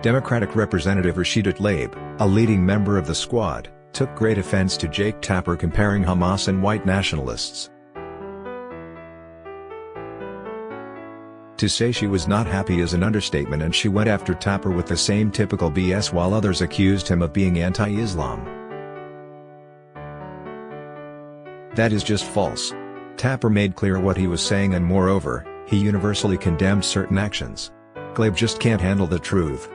Democratic Representative Rashida Tlaib, a leading member of the squad, took great offense to Jake Tapper comparing Hamas and white nationalists. To say she was not happy is an understatement, and she went after Tapper with the same typical BS while others accused him of being anti-Islam. That is just false. Tapper made clear what he was saying, and moreover, he universally condemned certain actions. Tlaib just can't handle the truth.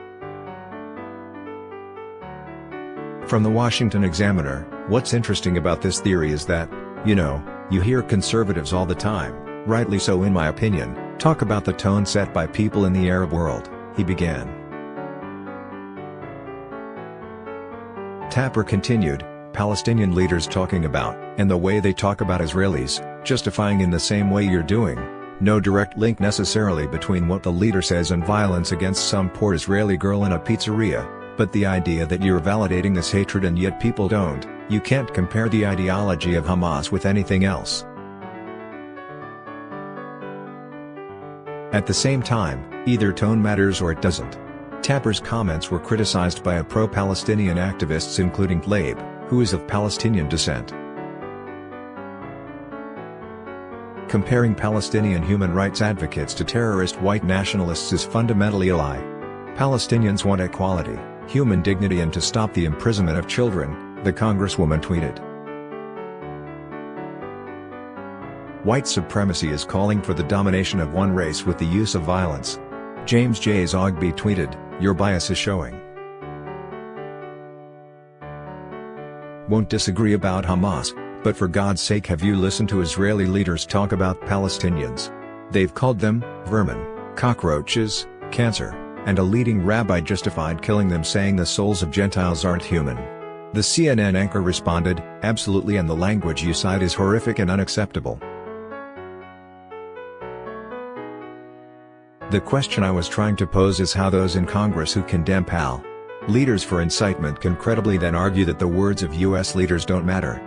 From the Washington Examiner, what's interesting about this theory is that, you hear conservatives all the time, rightly so in my opinion, talk about the tone set by people in the Arab world, he began. Tapper continued, Palestinian leaders talking about, and the way they talk about Israelis, justifying in the same way you're doing. No direct link necessarily between what the leader says and violence against some poor Israeli girl in a pizzeria, but the idea that you're validating this hatred and yet people don't. You can't compare the ideology of Hamas with anything else. At the same time, either tone matters or it doesn't. Tapper's comments were criticized by pro-Palestinian activists including Tlaib, who is of Palestinian descent. Comparing Palestinian human rights advocates to terrorist white nationalists is fundamentally a lie. Palestinians want equality, human dignity, and to stop the imprisonment of children, the Congresswoman tweeted. White supremacy is calling for the domination of one race with the use of violence. James J. Zogby tweeted, your bias is showing. Won't disagree about Hamas, but for God's sake, have you listened to Israeli leaders talk about Palestinians? They've called them vermin, cockroaches, cancer, and a leading rabbi justified killing them, saying the souls of Gentiles aren't human. The CNN anchor responded, absolutely, and the language you cite is horrific and unacceptable. The question I was trying to pose is how those in Congress who condemn PAL leaders for incitement can credibly then argue that the words of U.S. leaders don't matter.